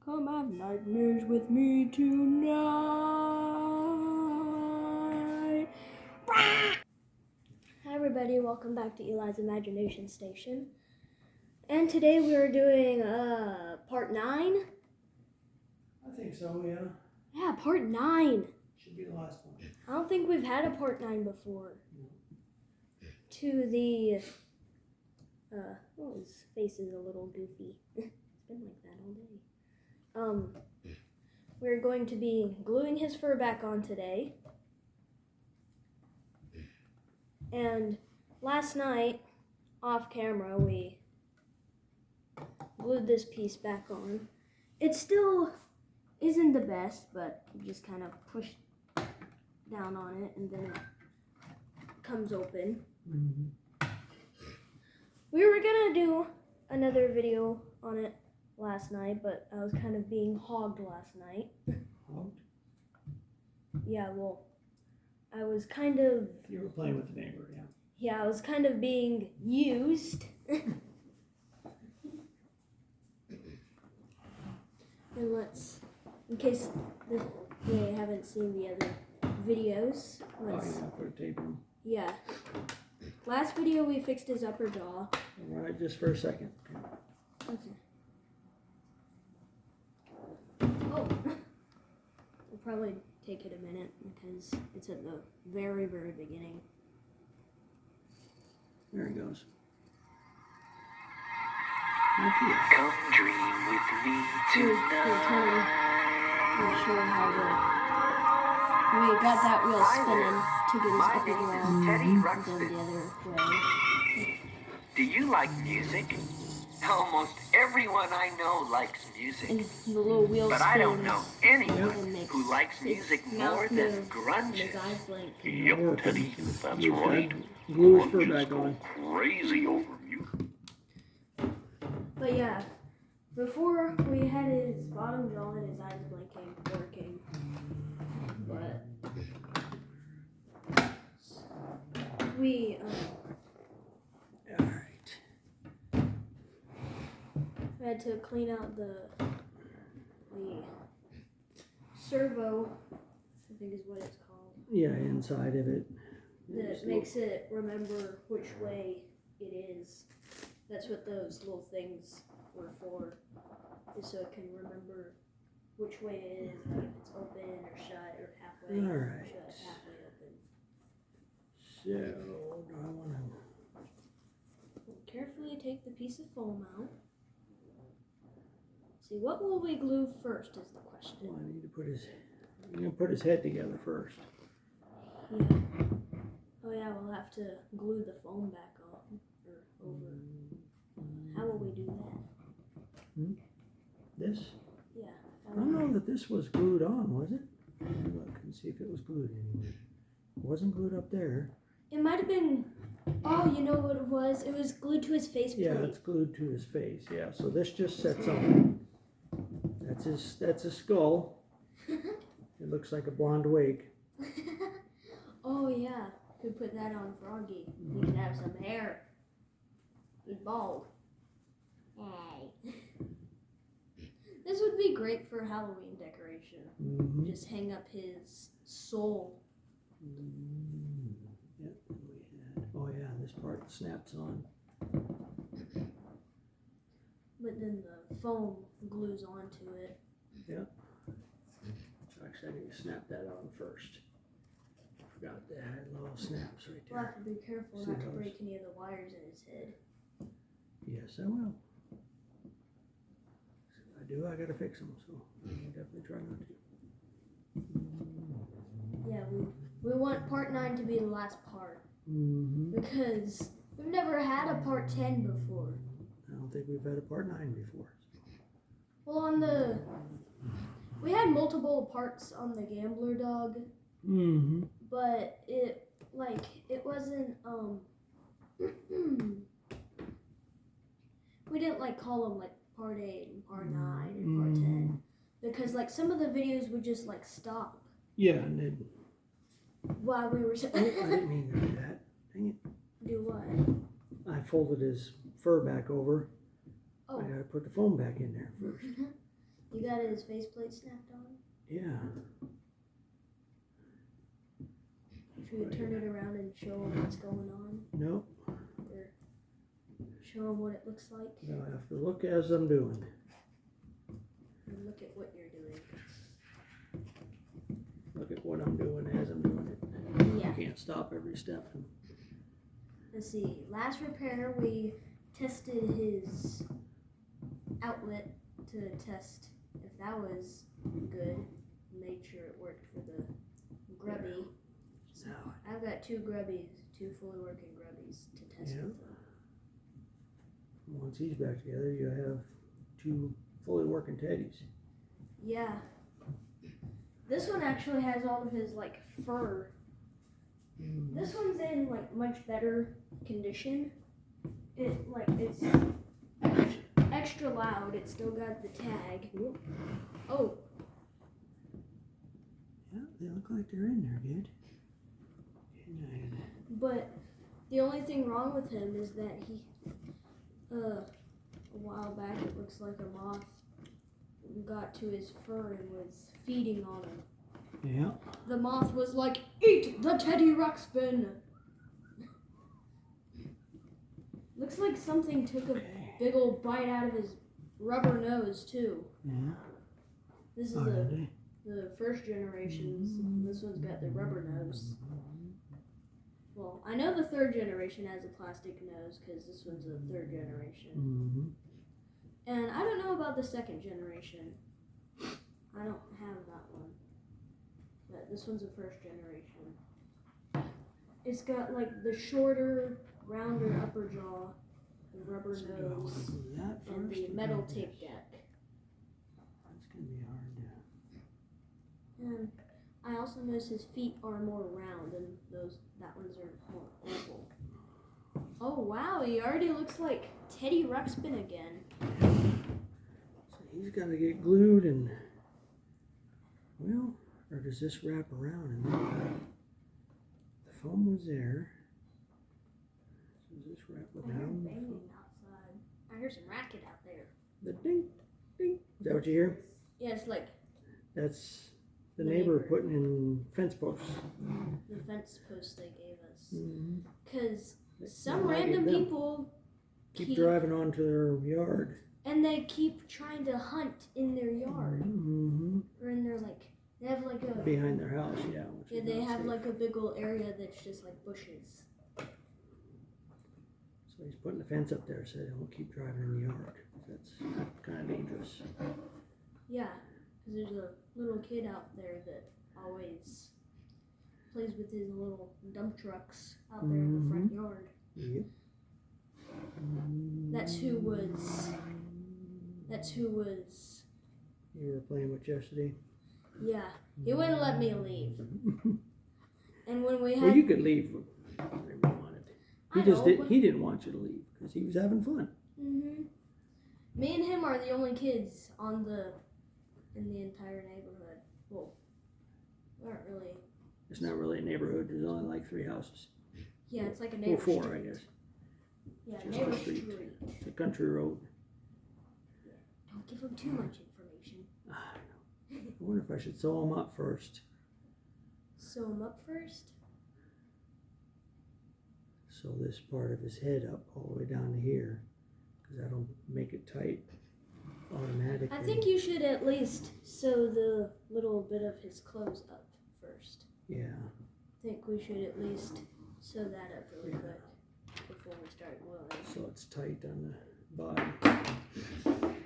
Come have nightmares with me tonight. Hi everybody, welcome back to Eli's Imagination Station. And today we are doing part 9. I think so, yeah. Yeah, part 9. Should be the last one. I don't think we've had a part 9 before. No. To the his face is a little goofy. It's been like that all day. We're going to be gluing his fur back on today. And last night, off camera, we glued this piece back on. It still isn't the best, but you just kind of push down on it and then it comes open. Mm-hmm. We were gonna do another video on it last night, but I was kind of being hogged last night. Hogged? Yeah, well, I was kind of... You were playing with the neighbor, yeah. Yeah, I was kind of being used. And let's, in case they haven't seen the other videos, let's... Oh, yeah, put a tape on. Yeah. Last video we fixed his upper jaw. All right, just for a second. Okay. Oh. We'll probably take it a minute because it's at the very, very beginning. There he goes. Come dream with me tonight. Not sure how we got that wheel spinning to get his My upper name jaw is Teddy and then Ruxpin. the other way. Do you like music? Almost everyone I know likes music. And the little wheel But spins. I don't know anyone and makes who likes his music mouth more move than and grunge. his eyes blink. Yep, Teddy, that's You've right. got glue his fur Grunges back go on. crazy over music. But yeah, before we had his bottom jaw and his eyes blinking, working. But we All right. had to clean out the servo, I think is what it's called. Yeah, inside of it. That makes it remember which way it is. That's what those little things were for, is so it can remember which way it is, like if it's open or shut or halfway Alright. shut, halfway open. So, do I want to... Carefully take the piece of foam out. See, what will we glue first is the question. Well, I need to put his... I'm going to put his head together first. Yeah. Oh yeah, we'll have to glue the foam back on, or over. How will we do that? This? Yeah. I don't know that this was glued on, was it? Let me look and see if it was glued anywhere. It wasn't glued up there. It might have been, oh, you know what it was? It was glued to his face plate. Yeah, it's glued to his face. Yeah, so this just sets on. That's his skull. It looks like a blonde wig. Oh yeah, could put that on Froggy. He could have some hair. He's bald. Hey. This would be great for Halloween decoration. Mm-hmm. Just hang up his soul. Yep, we had. Oh yeah, this part snaps on. But then the foam glues onto it. Yep. So actually, I need to snap that on first. Forgot that had little snaps right We'll there. have to be careful See not to those? break any of the wires in his head. Yes, I will. If I do, I gotta fix them. So I'll definitely try not to. Yeah, we want part 9 to be the last part. Mm-hmm. Because we've never had a part 10 before. I don't think we've had a part 9 before. Well, we had multiple parts on the Gambler Dog, Mm-hmm. but it wasn't, we didn't call them part 8 and part 9 and part 10. Because some of the videos would just stop. Yeah, and then While we were... I didn't mean to do that. Dang it. Do what? I folded his fur back over. Oh. I gotta put the foam back in there first. You got his faceplate snapped on? Yeah. Should we turn it around and show him what's going on? Nope. Or show him what it looks like? I'll have to look as I'm doing. And look at what you're doing. Look at what I'm doing as I'm doing it. Yeah. You can't stop every step. Let's see. Last repair, we tested his outlet to test if that was good. Made sure it worked for the grubby. So I've got two fully working grubbies to test with them. Once he's back together, you have 2 fully working teddies. Yeah. This one actually has all of his like fur. This one's in like much better condition. It's extra loud. It's still got the tag. Oh. Yeah, they look like they're in there good. But the only thing wrong with him is that he, a while back it looks like a moth got to his fur and was feeding on him. Yeah. The moth was like, "Eat the Teddy Ruxpin!" Looks like something took a big old bite out of his rubber nose too. Yeah. This is the first generations. This one's got the rubber nose. Well, I know the third generation has a plastic nose because this one's a third generation. And I don't know about the second generation. I don't have that one. But this one's a first generation. It's got like the shorter, rounder upper jaw, the rubber nose, and the metal tape deck. That's going to be hard to... And I also noticed his feet are more round and that ones are more oval. Oh wow, he already looks like Teddy Ruxpin again. So he's got to get glued and, well, or does this wrap around and then the foam was there. So does this wrap I heard around? banging outside. I hear some racket out there. The ding, ding. Is that what you hear? Yeah, it's like That's the neighbor putting in fence posts. the fence posts they gave us. Mm-hmm. Because some random people keep driving onto their yard. And they keep trying to hunt in their yard. Mm-hmm. Or in their they have like a... Behind their house, yeah. Yeah, they have like a big old area that's just like bushes. So he's putting the fence up there so they don't keep driving in the yard. That's kind of dangerous. Yeah, because there's a little kid out there that always plays with his little dump trucks out there in the front yard. Yep. That's who was... You were playing with yesterday? Yeah, he wouldn't let me leave. And when we had... Well, you could leave whenever you wanted. He didn't want you to leave because he was having fun. Mm-hmm. Me and him are the only kids in the entire neighborhood. Well, we aren't really... It's not really a neighborhood. There's only like 3 houses. Yeah, it's like a neighborhood. Well, 4, I guess. Yeah, Just neighborhood a street. street. It's a country road. Don't give him too much information. I wonder if I should sew him up first. Sew him up first? Sew this part of his head up all the way down to here. Because that'll make it tight automatically. I think you should at least sew the little bit of his clothes up first. Yeah. I think we should at least sew that up really quick before we start gluing. So it's tight on the body.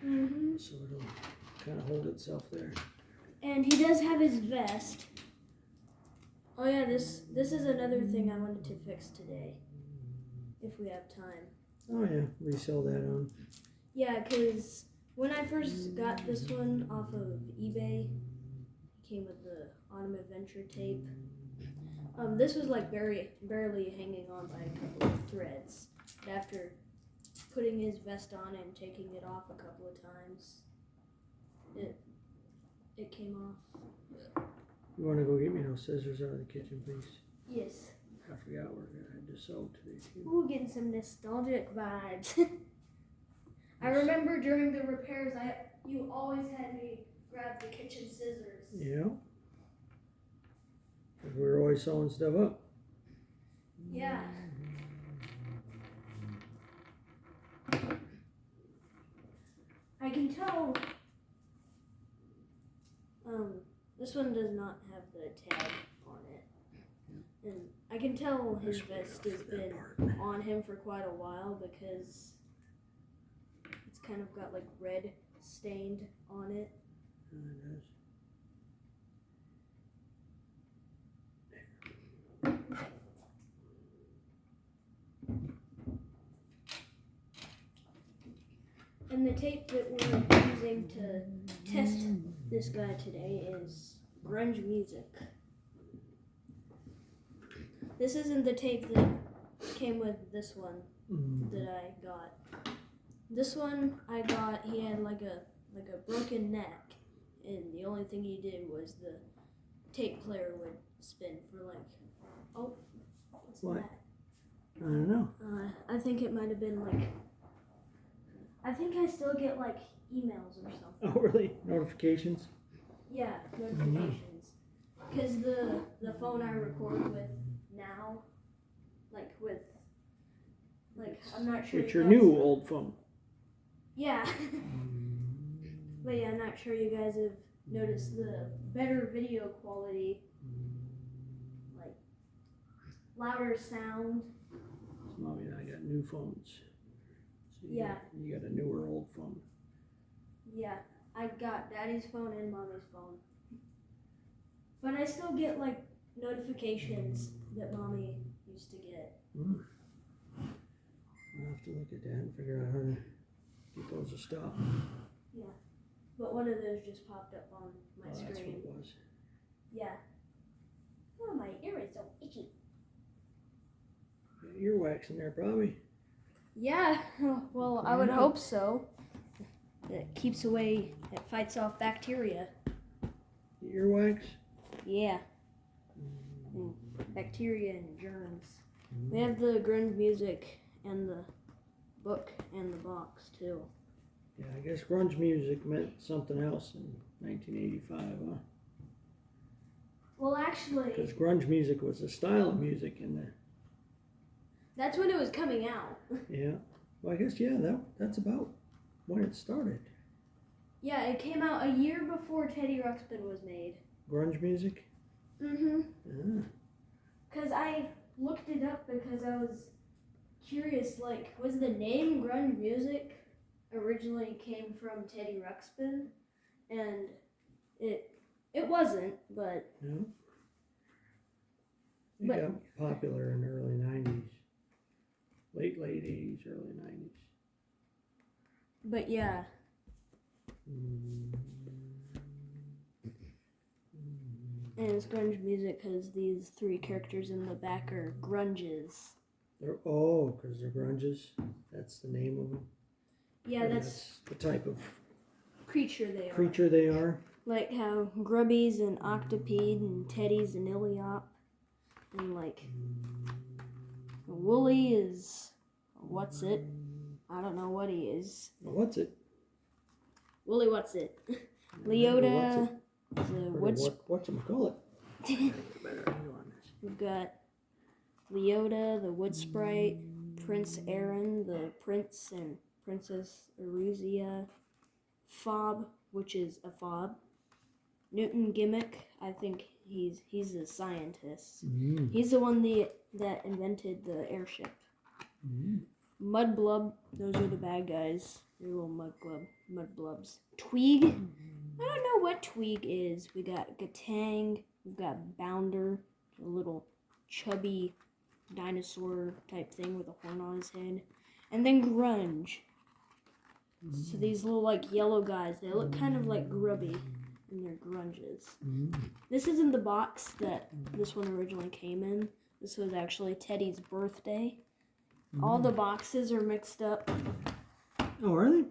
Mm-hmm. So it'll kind of hold itself there. And he does have his vest. Oh yeah, this is another thing I wanted to fix today. If we have time. Oh yeah, resell that on. Yeah, because when I first got this one off of eBay, it came with the Autumn Adventure tape. This was like barely hanging on by a couple of threads. But after putting his vest on and taking it off a couple of times, it came off. You want to go get me those scissors out of the kitchen, please? Yes. I forgot we're going to sew today, too. Ooh, getting some nostalgic vibes. I remember during the repairs, I you always had me grab the kitchen scissors. Yeah. 'Cause we were always sewing stuff up. Yeah. I can tell. This one does not have the tag on it, and I can tell his vest has been on him for quite a while because it's kind of got like red stained on it. And the tape that we're using to test this guy today is grunge music. This isn't the tape that came with this one that I got. This one I got, he had like a broken neck, and the only thing he did was the tape player would spin for like, oh, what's What? that? I don't know. I think it might have been like, I think I still get like emails or something. Oh, really? Notifications? Yeah, notifications. Because the phone I record with now, I'm not sure. It's you your guys- new old phone. Yeah. But yeah, I'm not sure you guys have noticed the better video quality, like louder sound. Mommy and I got new phones. So Yeah. You got a newer old phone. Yeah, I got Daddy's phone and Mommy's phone. But I still get like notifications that Mommy used to get. I'll have to look at that and figure out how to get those to stop. But one of those just popped up on my That's what screen. it was. Yeah. Oh, my ear is so itchy. Got earwax in there, probably. Yeah, well, I would hope so. It keeps away, it fights off bacteria. Earwax? Yeah. And bacteria and germs. We have the grunge music and the book and the box too. Yeah, I guess grunge music meant something else in 1985, huh? Well, actually, Because grunge music was a style of music in the... that's when it was coming out. Yeah. Well, I guess, yeah, that's about when it started. Yeah, it came out a year before Teddy Ruxpin was made. Grunge music? Mm-hmm. Yeah. Because I looked it up because I was curious, like, was the name grunge music originally came from Teddy Ruxpin? And it wasn't, but... Yeah. It got popular in the early 90s. Late 80s, early 90s. But yeah. And it's grunge music because these three characters in the back are grunges. Because they're grunges. That's the name of them. Yeah, Or that's the type of creature they are. creature they are. Like how Grubby's an octopede and Teddy's an Iliop. And like Wooly is what's it? I don't know what he is. What's it? Wooly what's it? What's Leota it? is a wood Whatchamacallit? Better angle on this. We've got Leota, the wood sprite, Prince Aaron, the prince and Princess Erisia, Fob, which is a fob, Newton Gimmick, I think he's a scientist. He's the one that invented the airship. Mudblub, those are the bad guys. They're little mudblubs. Tweeg, I don't know what Tweeg is. We got Gatang, we've got Bounder, a little chubby dinosaur type thing with a horn on his head. And then Grunge. So these little like yellow guys, they look kind of like grubby and they're grunges. This isn't the box that this one originally came in. This was actually Teddy's birthday. All the boxes are mixed up. Oh, are they?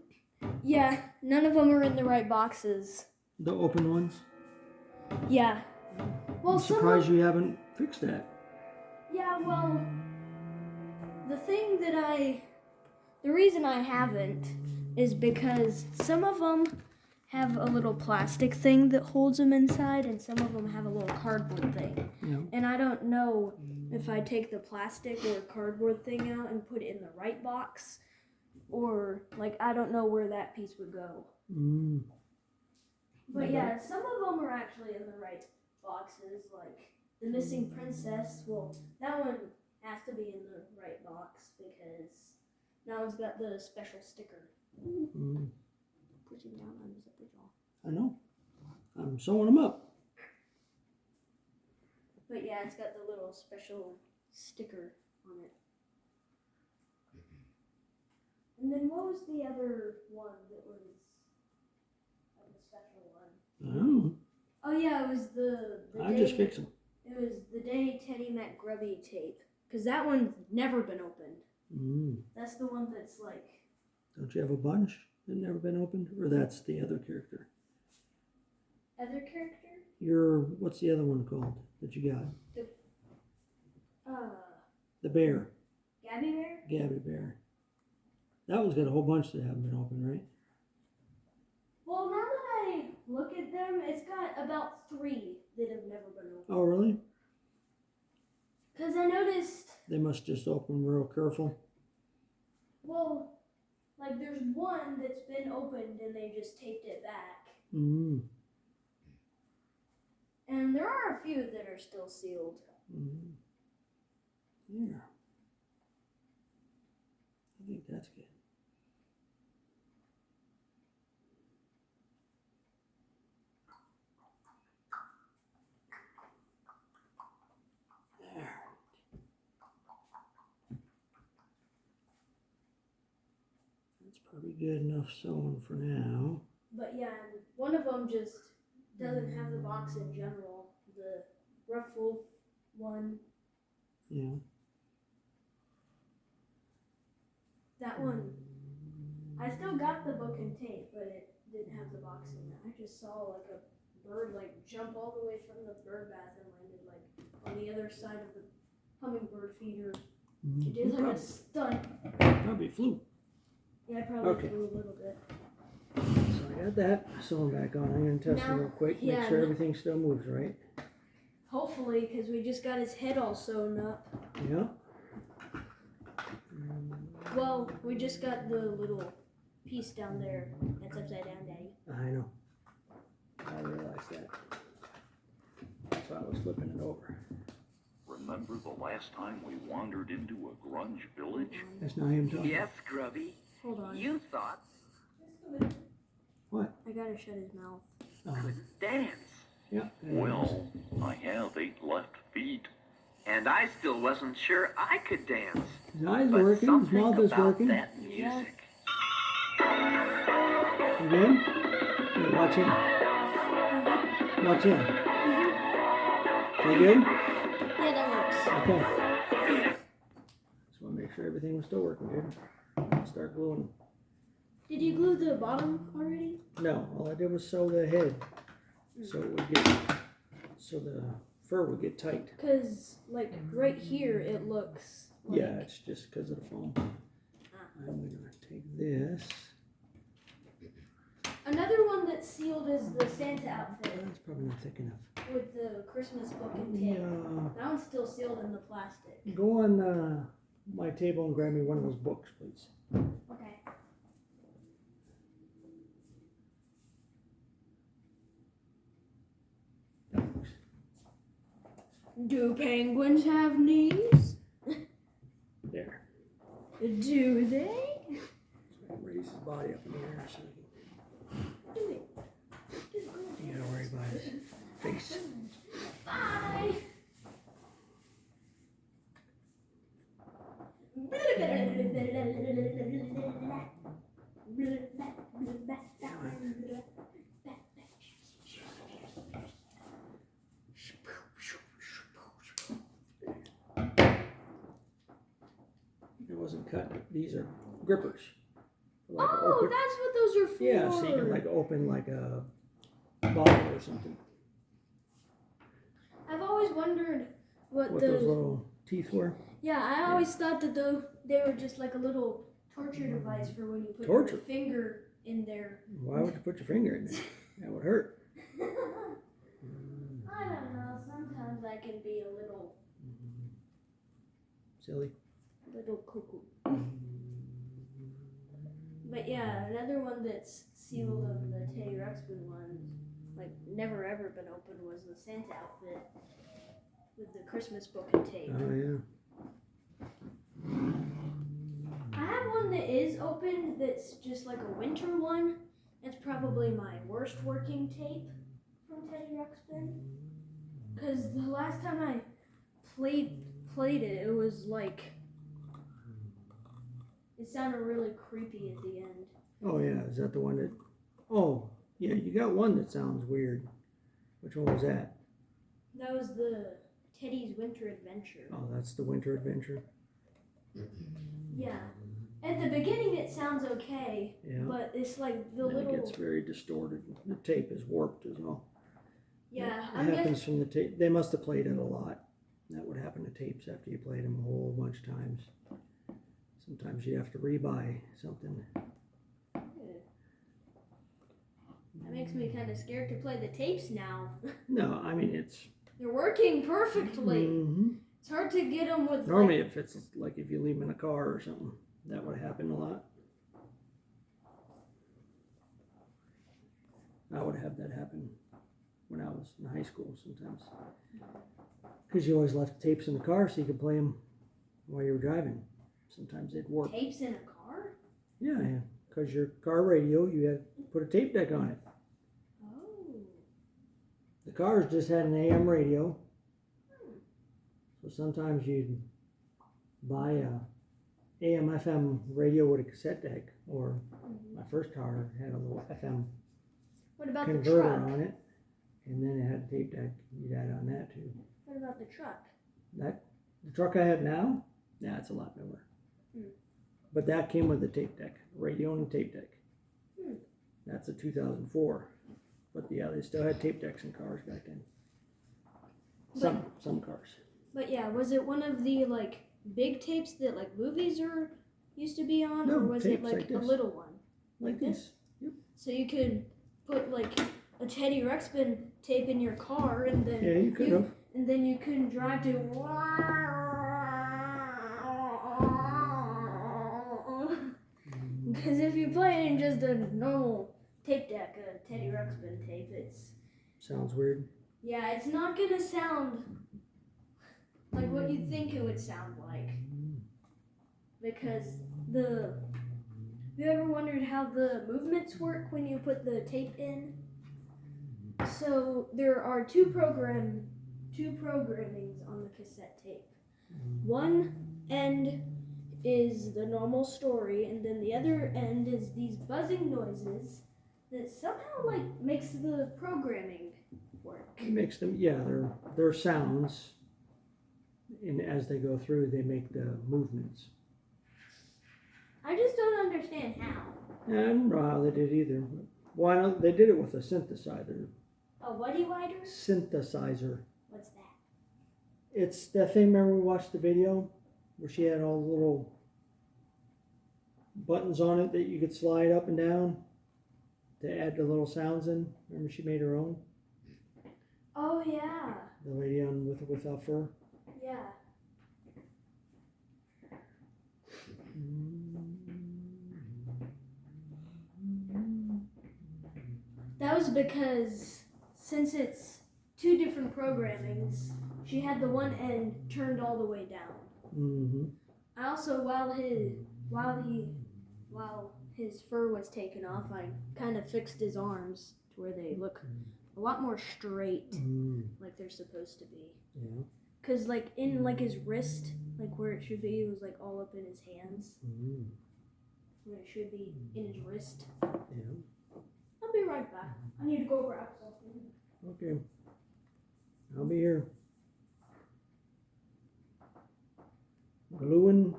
Yeah, none of them are in the right boxes. The open ones? Yeah. Well, I'm surprised you haven't fixed that. Yeah, well, the reason I haven't is because some of them have a little plastic thing that holds them inside, and some of them have a little cardboard thing. Yeah. And I don't know if I take the plastic or cardboard thing out and put it in the right box, or like I don't know where that piece would go. Mm. But yeah, some of them are actually in the right boxes. Like the missing princess. Well, that one has to be in the right box because that one's got the special sticker. Mm. Pushing down on the jaw. I know. I'm sewing them up. But yeah, it's got the little special sticker on it. And then what was the other one that was like a special one? I don't know. Oh yeah, it was the I day, just fix them. It was the day Teddy met Grubby tape. Because that one's never been opened. Mm. That's the one that's like... Don't you have a bunch that never been opened? Or that's the other character? Other character? What's the other one called that you got? The bear. Gabby Bear? Gabby Bear. That one's got a whole bunch that haven't been opened, right? Well, now that I look at them, it's got about 3 that have never been opened. Oh, really? Because I noticed... They must just open real careful. Well, like there's one that's been opened and they just taped it back. Mm. And there are a few that are still sealed. Mm. Yeah. I think that's good. There. That's probably good enough sewing for now. But yeah, and one of them just doesn't have the box in general. The ruffled one. Yeah. That one. I still got the book and tape, but it didn't have the box in it. I just saw like a bird like jump all the way from the bird bath and landed like on the other side of the hummingbird feeder. It did like a stunt. Probably flew. Yeah, I probably Okay. flew a little bit. So I got that sewn back on. I'm going to test it Now- real quick. Make yeah, sure no- everything still moves right. Hopefully, because we just got his head all sewn up. Yeah. Well, we just got the little piece down there that's upside down, Daddy. I know. I realized that. That's why I was flipping it over. Remember the last time we wandered into a grunge village? That's not him talking. Yes, Grubby. Hold on. You thought What? I gotta shut his mouth. could dance. Yeah. Well, I have 8 left feet. And I still wasn't sure I could dance. His eyes But are working. His something mouth is about working. that music. Again? Here, watch him. Watch him. Is that good? Yeah, that works. Okay. Just want to make sure everything was still working good. Start gluing. Did you glue the bottom already? No, all I did was sew the head, so it would get, so the fur would get tight. Because, like, right here it looks like... Yeah, it's just because of the foam. I'm gonna take this. Another one that's sealed is the Santa outfit That's probably not thick enough. with the Christmas book and tape. Yeah. That one's still sealed in the plastic. Go on my table and grab me one of those books, please. Okay. Do penguins have knees? There. Do they? So I can raise his body up in the air so Do it. you gotta worry about his face. Bye. It wasn't cut. These are grippers. Like Oh, open- that's what those are for. yeah, so you can like open like a bottle or something. I've always wondered what What those. those little teeth were. Yeah, I always thought that they were just like a little torture device for when you put Torture? your finger in there. Why would you put your finger in there? That would hurt. I don't know. Sometimes I can be a little Silly. cuckoo. But yeah, another one that's sealed of the Teddy Ruxpin ones, like never ever been opened, was the Santa outfit with the Christmas book and tape. Oh yeah. I have one that is open that's just like a winter one. It's probably my worst working tape from Teddy Ruxpin. Because the last time I played it, it was like, it sounded really creepy at the end. Oh yeah, is that the one that? Oh yeah, you got one that sounds weird. Which one was that? That was the Teddy's Winter Adventure. Oh, that's the Winter Adventure. Yeah. At the beginning it sounds okay, Yeah. but it's like the Then little... it gets very distorted. The tape is warped as well. Yeah, It happens from the tape. They must have played it a lot. That would happen to tapes after you played them a whole bunch of times. Sometimes you have to rebuy something. That makes me kind of scared to play the tapes now. No, I mean it's... They're working perfectly. Mm-hmm. It's hard to get them with... Normally if it's like if you leave them in a car or something, that would happen a lot. I would have that happen when I was in high school sometimes. Because you always left tapes in the car so you could play them while you were driving. Sometimes they'd warp. Tapes in a car? Yeah, because your car radio, you had to put a tape deck on it. Oh. The cars just had an AM radio. So sometimes you'd buy a AM FM radio with a cassette deck, or my first car had a little FM What about the converter truck? on it, and then it had a tape deck. You'd add on that too. What about the truck? The truck I have now, yeah, it's a lot newer. But that came with a tape deck, radio and a tape deck. That's a 2004. But yeah, they still had tape decks in cars back then. Some cars. But yeah, was it one of the like big tapes that like movies used to be on, No, or was it tapes like like a this. little one? Like this. Yep. So you could put like a Teddy Ruxpin tape in your car, and then Yeah, you could have. and then you can drive to. Because if you play it in just a normal tape deck, a Teddy Ruxpin tape, Sounds weird. yeah, it's not gonna sound like what you'd think it would sound like. Because have you ever wondered how the movements work when you put the tape in? So there are two programmings on the cassette tape. One end is the normal story, and then the other end is these buzzing noises that somehow like makes the programming work. It makes them, yeah, they're sounds, and as they go through, they make the movements. I just don't understand how. Yeah, I don't know how they did either. Why not? They did it with a synthesizer. A Wuddy Wider? Synthesizer. What's that? It's that thing, remember we watched the video where she had all the little buttons on it that you could slide up and down to add the little sounds in? Remember she made her own? Oh yeah. The lady on without fur? Yeah. That was because since it's two different programmings, she had the one end turned all the way down. Mm-hmm. I also, while his fur was taken off, I kind of fixed his arms to where they look a lot more straight, like they're supposed to be. Yeah. Cause like in like his wrist, like where it should be, it was like all up in his hands. Where it should be in his wrist. Yeah. I'll be right back. I need to go grab something. Okay. I'll be here. Gluing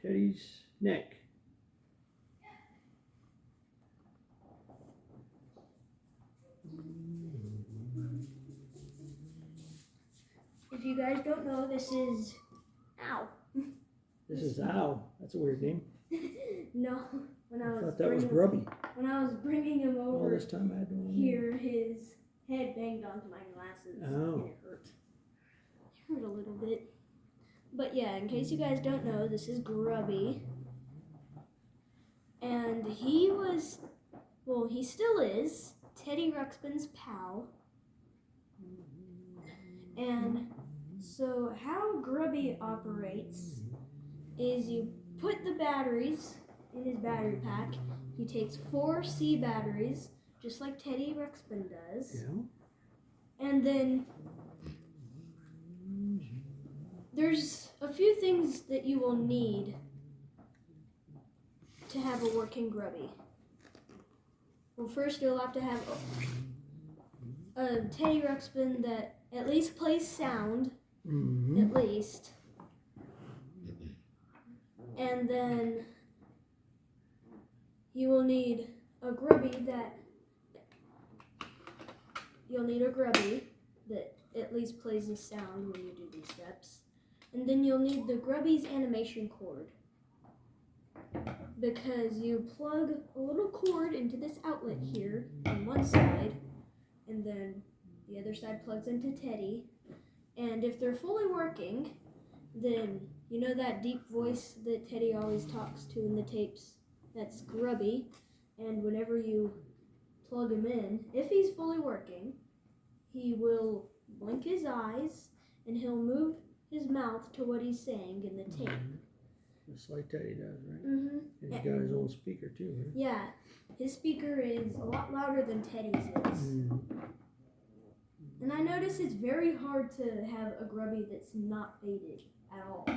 Teddy's neck. If you guys don't know, this is ow. This is Ow. That's a weird name. No, when I I was thought that was bringing- Grubby. when I was bringing him All over this time I had one. here, his head banged onto my glasses Oh. and it hurt. It hurt a little bit. But yeah, in case you guys don't know, this is Grubby. And he was, well, he still is, Teddy Ruxpin's pal. And so how Grubby operates is you put the batteries in his battery pack. He takes 4 C batteries, just like Teddy Ruxpin does. Yeah. And then there's a few things that you will need to have a working Grubby. Well, first you'll have to have a Teddy Ruxpin that at least plays sound, at least. And then you will need a Grubby that at least plays the sound when you do these steps. And then you'll need the Grubby's animation cord, because you plug a little cord into this outlet here on one side, and then the other side plugs into Teddy. And if they're fully working, then you know that deep voice that Teddy always talks to in the tapes? That's Grubby. And whenever you plug him in, if he's fully working, he will blink his eyes and he'll move his mouth to what he's saying in the tape. Just like Teddy does, right? Mm-hmm. And he's got his own speaker too, right? Yeah, his speaker is a lot louder than Teddy's is. And I notice it's very hard to have a Grubby that's not faded at all.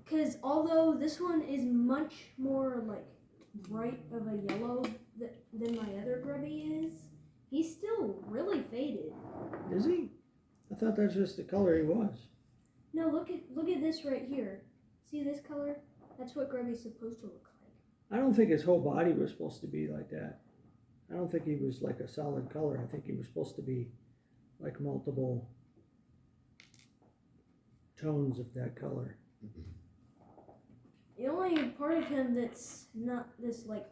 Because although this one is much more like bright of a yellow than my other Grubby is, he's still really faded. Is he? I thought that's just the color he was. No, look at this right here. See this color? That's what Grubby's supposed to look like. I don't think his whole body was supposed to be like that. I don't think he was like a solid color. I think he was supposed to be like multiple tones of that color. The only part of him that's not this like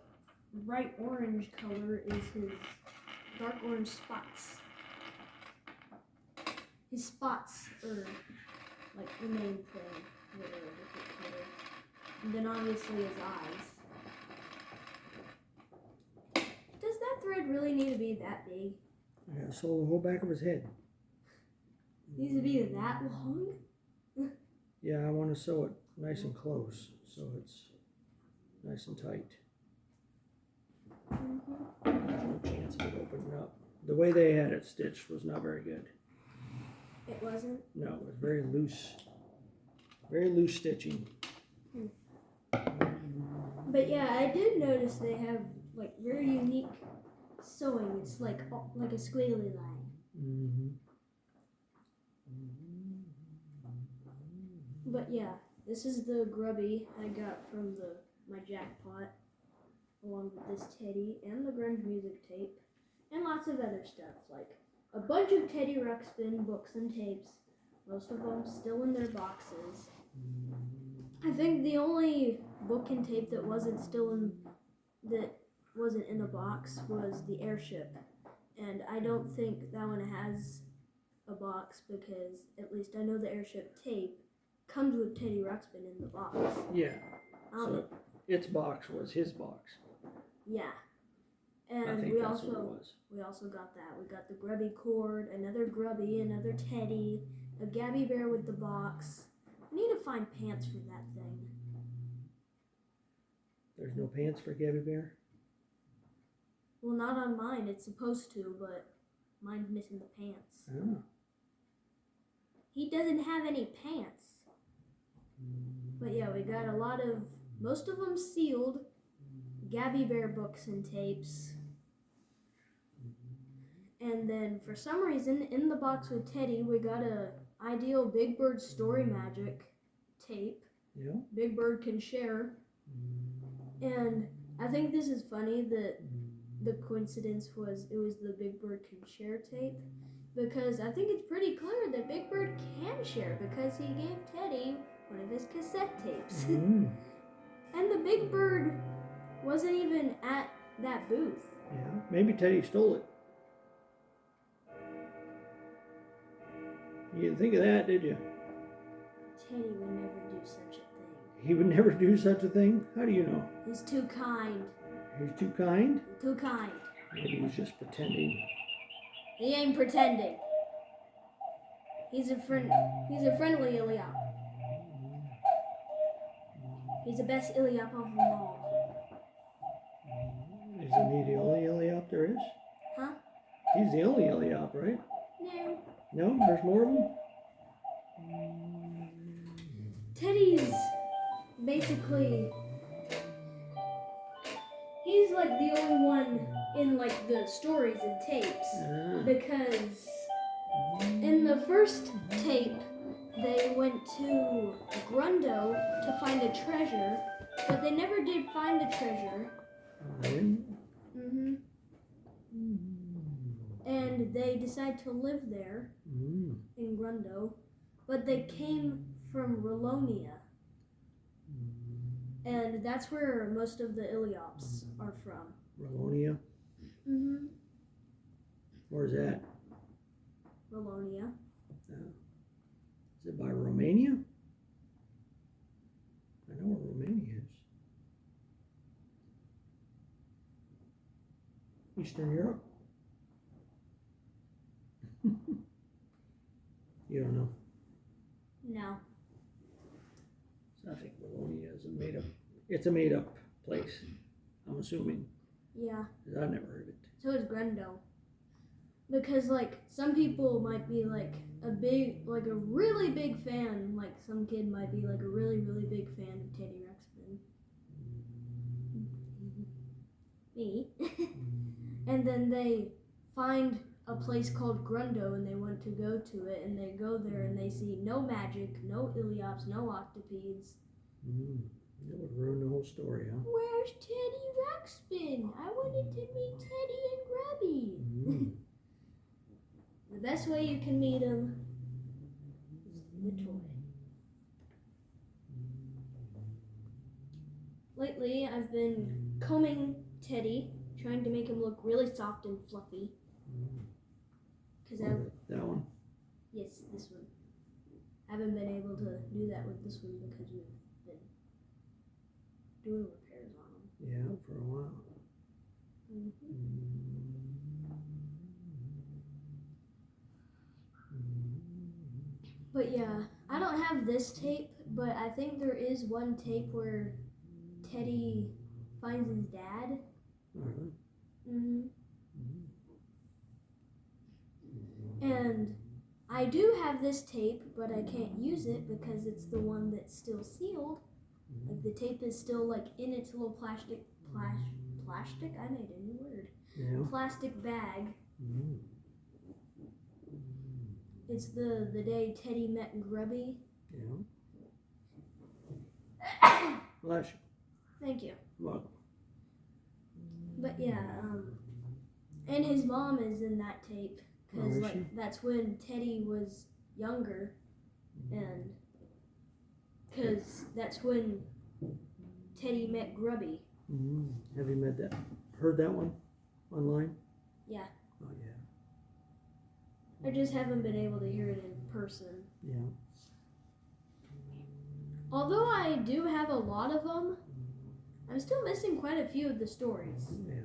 bright orange color is his dark orange spots. His spots are like the main thing that are a different color. And then obviously his eyes. Does that thread really need to be that big? Yeah, so the whole back of his head. Needs to be that long? Yeah, I want to sew it nice and close so it's nice and tight. There's no chance of it opening up. The way they had it stitched was not very good. It wasn't? No, it was very loose. Very loose stitching. But yeah, I did notice they have like very unique sewing. It's like a squiggly line. But yeah, this is the Grubby I got from my jackpot, along with this Teddy and the grunge music tape, and lots of other stuff, like a bunch of Teddy Ruxpin books and tapes, most of them still in their boxes. I think the only book and tape that wasn't in a box was the Airship, and I don't think that one has a box because at least I know the Airship tape comes with Teddy Ruxpin in the box. Yeah. So its box was his box. Yeah. And I think we that's what it also was. got that. We got the Grubby cord, another Grubby, another Teddy, a Gabby Bear with the box. I need to find pants for that thing. There's no pants for Gabby Bear? Well, not on mine. It's supposed to, but mine's missing the pants. Oh. He doesn't have any pants. But yeah, we got a lot of, most of them sealed, Gabby Bear books and tapes. And then for some reason, in the box with Teddy, we got a Ideal Big Bird Story Magic tape. Yeah. Big Bird Can Share. And I think this is funny that the coincidence was it was the Big Bird Can Share tape, because I think it's pretty clear that Big Bird can share because he gave Teddy one of his cassette tapes. And the Big Bird wasn't even at that booth. Yeah, maybe Teddy stole it. You didn't think of that, did you? Teddy would never do such a thing. He would never do such a thing? How do you know? He's too kind. He's too kind? Too kind. Maybe he's just pretending. He ain't pretending. He's a friendly Iliop. He's the best Iliop of them all. Isn't he the only Iliop there is? Huh? He's the only Iliop, right? No. No? There's more of them? Teddy's basically, he's like the only one in like the stories and tapes, because in the first tape they went to Grundo to find a treasure, but they never did find the treasure. And they decided to live there in Grundo, but they came from Rolonia. And that's where most of the Iliops are from. Rolonia? Where's that? Rolonia. Is it by Romania? I know where Romania is. Eastern Europe? You don't know? No. So I think Rolonia is it's a made up place, I'm assuming. Yeah. 'Cause I've never heard it. So is Grundo. Because like some people might be like a really big fan, like some kid might be like a really, really big fan of Teddy Ruxpin. Me. And then they find a place called Grundo and they want to go to it, and they go there and they see no magic, no Iliops, no octopedes. That would ruin the whole story, huh? Where's Teddy Ruxpin? I wanted to meet Teddy and Grubby. The best way you can meet him is the toy. Lately, I've been combing Teddy, trying to make him look really soft and fluffy. That one? Yes, this one. I haven't been able to do that with this one because we've been doing repairs on them. Yeah, for a while. But yeah, I don't have this tape, but I think there is one tape where Teddy finds his dad. Really? And I do have this tape, but I can't use it because it's the one that's still sealed. Like the tape is still like in its little plastic? I made a new word. Yeah. Plastic bag. It's the day Teddy met Grubby. Yeah. Bless you. Thank you. Welcome. But yeah, and his mom is in that tape because that's when Teddy was younger, and because that's when Teddy met Grubby. Have you heard that one online? Yeah. Oh yeah. I just haven't been able to hear it in person. Yeah. Although I do have a lot of them, I'm still missing quite a few of the stories. Yeah.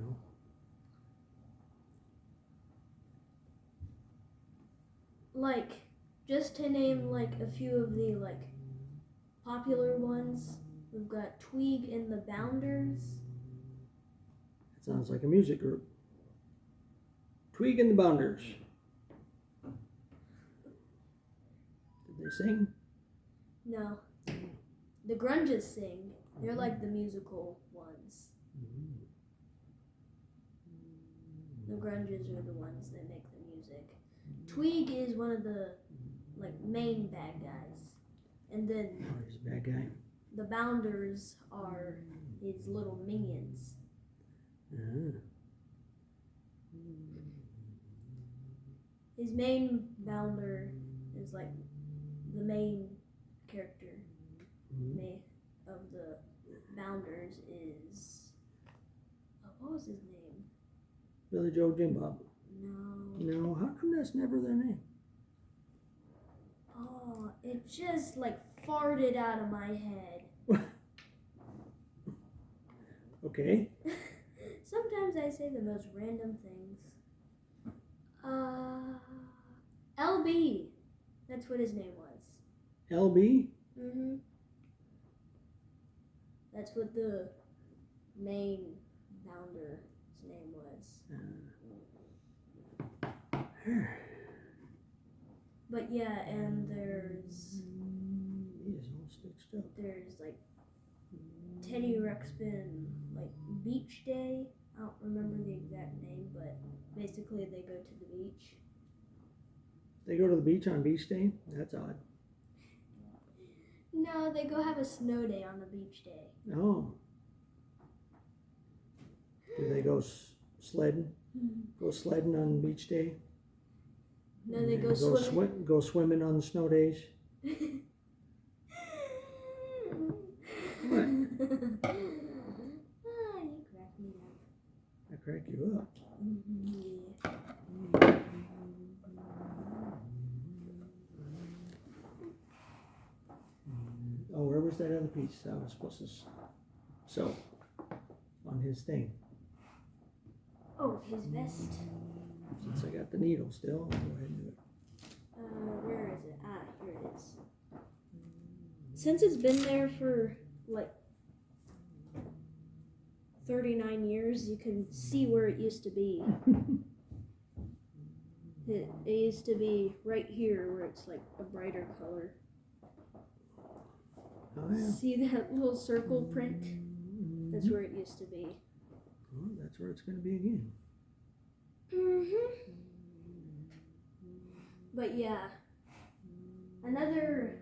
Like, just to name like a few of the like popular ones, we've got Tweeg and the Bounders. That sounds like a music group. Tweeg and the Bounders. Did they sing? No. The Grunges sing. They're like the musical ones. The Grunges are the ones that make the music. Tweeg is one of the like main bad guys. And then He's a bad guy. the Bounders are his little minions. His main Bounder is like the main character of the Bounders is, oh, What was his name? Billy Joe Jim Bob. No. No, how come that's never their name? Oh, it just like farted out of my head. Okay. Sometimes I say the most random things. LB. That's what his name was. LB? Mm-hmm. That's what the main founder's name was. But yeah, and there's He is all stitched up. there's like Teddy Ruxpin like beach day. I don't remember the exact name, but basically they go to the beach. They go to the beach on beach day? That's odd. No, they go have a snow day on the beach day. Oh. Do they go sledding? Go sledding on beach day? No, they And go swimming. Go swimming on the snow days? What? You crack me up. I crack you up. Yeah. Oh, where was that other piece I was supposed to sew on his thing? Oh, his vest. Since I got the needle still, I'll go ahead and do it. Where is it? Ah, here it is. Since it's been there for like 39 years, you can see where it used to be. It used to be right here where it's like a brighter color. Oh, yeah. See that little circle print? That's where it used to be. Well, that's where it's going to be again. But yeah, another.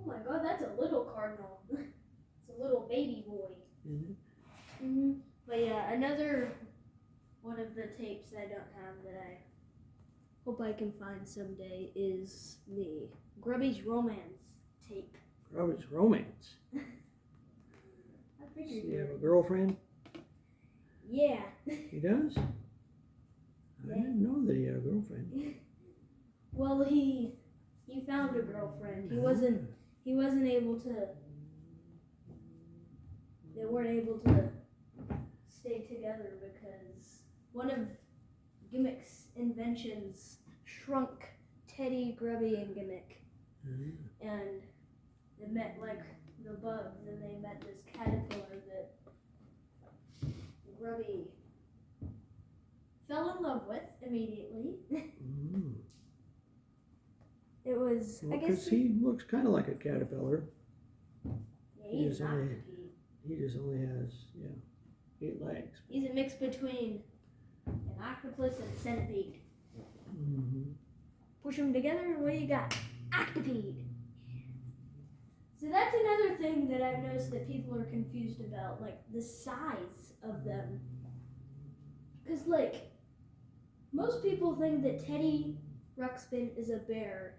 Oh my God, that's a little cardinal. It's a little baby boy. Mm-hmm. But yeah, another one of the tapes I don't have that I hope I can find someday is the Grubby's Romance tape. Grubby's Romance. I figured Does he have a girlfriend? Yeah. He does? I didn't know that he had a girlfriend. Well, he found a girlfriend. He wasn't able to. They weren't able to stay together because one of Gimmick's inventions shrunk Teddy, Grubby, and Gimmick, and they met like the bugs, and they met this caterpillar that Grubby fell in love with immediately. It was, Well, I guess, because he looks kind of like a caterpillar. yeah, he's not. He just only has, 8 legs. He's a mix between an octopus and a centipede. Mm-hmm. Push them together, and what do you got? Octopede. So that's another thing that I've noticed that people are confused about, like the size of them. Because, like, most people think that Teddy Ruxpin is a bear,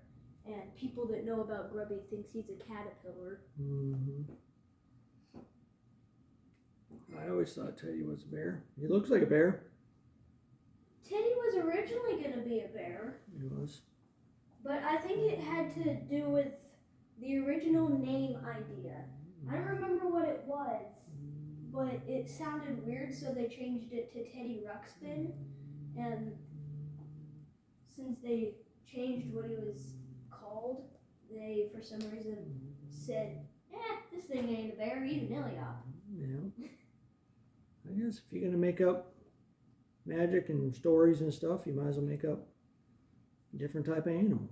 and people that know about Grubby thinks he's a caterpillar. Mm-hmm. I always thought Teddy was a bear. He looks like a bear. Teddy was originally going to be a bear, He was. but I think it had to do with the original name idea. I don't remember what it was, but it sounded weird, so they changed it to Teddy Ruxpin. And since they changed what he was called, they, for some reason, said, this thing ain't a bear, he's an Iliop. Yeah. I guess if you're going to make up magic and stories and stuff, you might as well make up a different type of animal.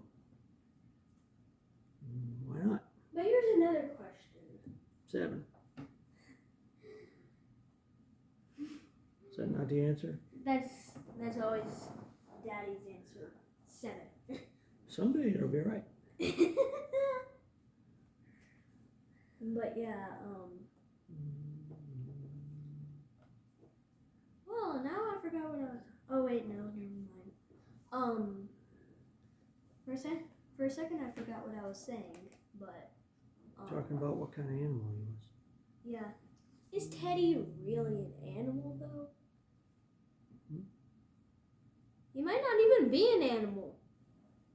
Why not? But here's another question. 7. Is that not the answer? That's always Daddy's answer. 7. Someday it'll be right. But yeah, well, now I forgot what I was. Oh wait, no, never mind. For a second, I forgot what I was saying. But Talking about what kind of animal he was. yeah, Is Teddy really an animal, though? He might not even be an animal.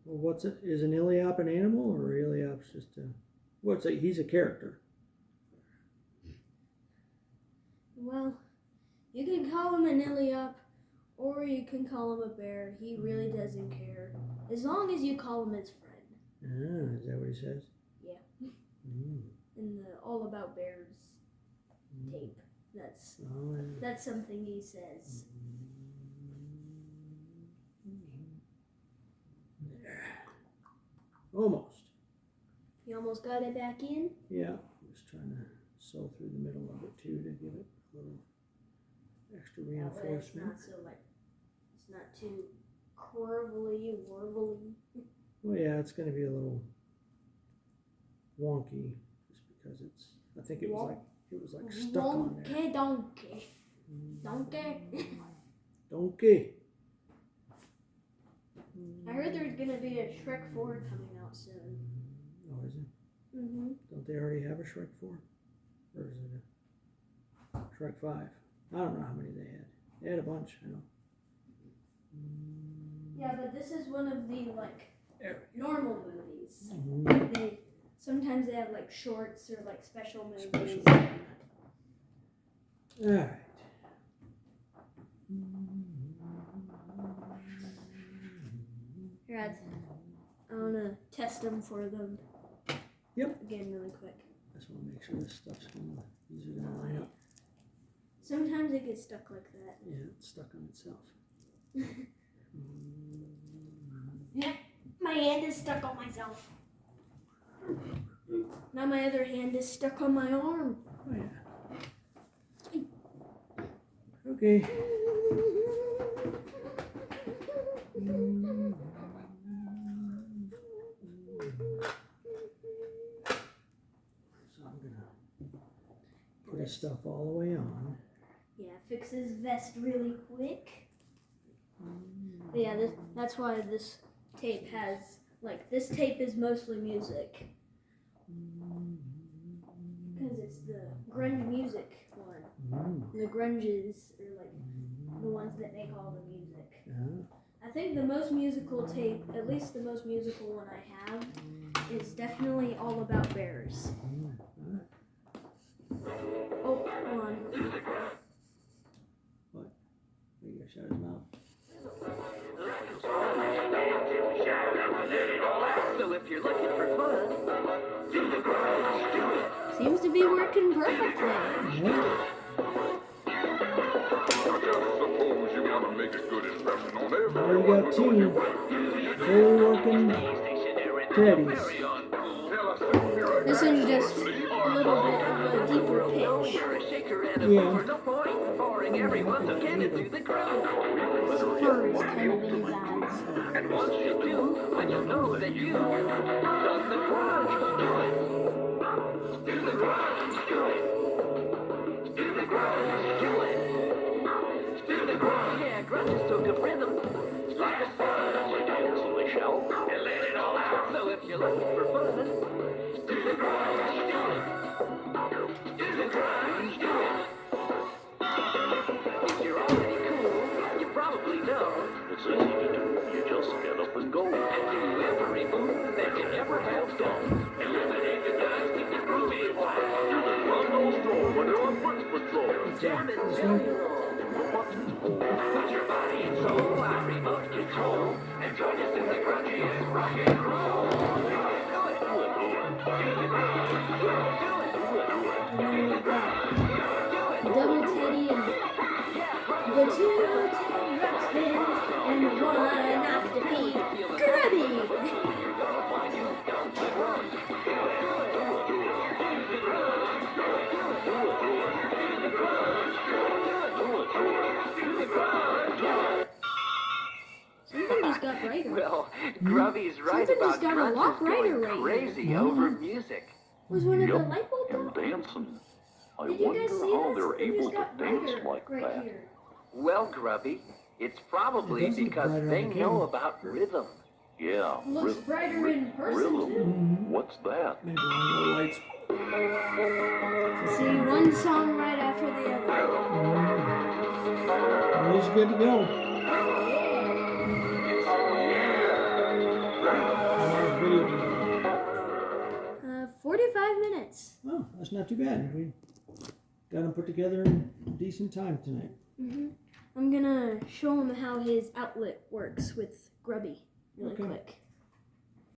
Well, what's it? Is an Iliop an animal, or Iliop's just a? What's it? He's a character. Well, you can call him an Iliop, or you can call him a bear. He really doesn't care, as long as you call him his friend. Ah, is that what he says? Yeah. Mm. In the All About Bears tape, that's Oh, yeah. that's something he says. Almost. You almost got it back in. Yeah. Just trying to sew through the middle of it too to give it a little extra That way it's reinforcement. not so like it's not too curvily, warbly. Well, yeah, it's going to be a little wonky just because it's. I think it was like stuck on there. Donkey. Donkey. I heard there's gonna be a Shrek 4 coming out soon. Oh, is it? Mhm. Don't they already have a Shrek 4? Or is it a Shrek 5? I don't know how many they had. They had a bunch, I know. Yeah, but this is one of the like normal movies. Mhm. Sometimes they have like shorts or like special movies. Special. Alright. Here, I wanna test them for them. Yep. Again, really quick. Just want to make sure this stuff's going to easy to line up. Sometimes it gets stuck like that. Yeah, it's stuck on itself. Yep, my hand is stuck on myself. Now my other hand is stuck on my arm. Oh, yeah. Okay. So I'm going to put his stuff all the way on. Yeah, fix his vest really quick. But yeah, that's why this tape has, like, this tape is mostly music. Because it's the grunge music one. The grunges are, like, the ones that make all the music. I think the most musical tape, at least the most musical one I have, is definitely All About Bears. Oh, hold on. What? You gotta shut his mouth. So if you're looking for fun, do the grunge, do it. Seems to be working perfectly. Yeah. Suppose you want to make a good impression on Now everyone. you got two fully working teddies. Tell us if you're This one's just a little bit of a deeper pitch. You're a shaker and a Yeah. mover, no point in boring everyone, so get into the grunge. His fur is kind of in his eyes. And once you do, then you'll know that you've done the grunge. Do it. Do the grunge. Do it. Do the grunge. Do it. Do the grunge. Yeah, grunge is so good rhythm. Like a song. We dance and we shout and let it all out. So if you're looking for fun, do the grunge. Do it. Do the grunge. Do it. If you're already cool, you probably know. It's easy to do. You just get up and go. And do every move that you ever have done. Eliminate the dust with the groovy one. do the grunge stroll when you're on foot patrol. Jam and put your body and soul on remote control. And join us in the grungiest rock and roll. Do it. Do it. Do the grunge. Do it. And then we've got Double Teddy and the two Teddy Ruxpins and the one off the peak, Grubby. Something just got brighter. Well, Grubby's right Something about just got a lot grunge brighter going right crazy here. over music. Was one of the Yep. light bulbs And off? dancing. I Did you wonder guys see how that? they're Something able just to got dance brighter like right that. here. Well, Grubby, it's probably It does look because brighter they on know camera. about rhythm. Yeah, Looks brighter in person rhythm. too. What's that? Maybe one of the lights. See, one song right after the other. He's good to go. How long is the video been? 45 minutes. Oh, that's not too bad. We got him put together in decent time tonight. I'm gonna show him how his outlet works with Grubby really Okay. quick.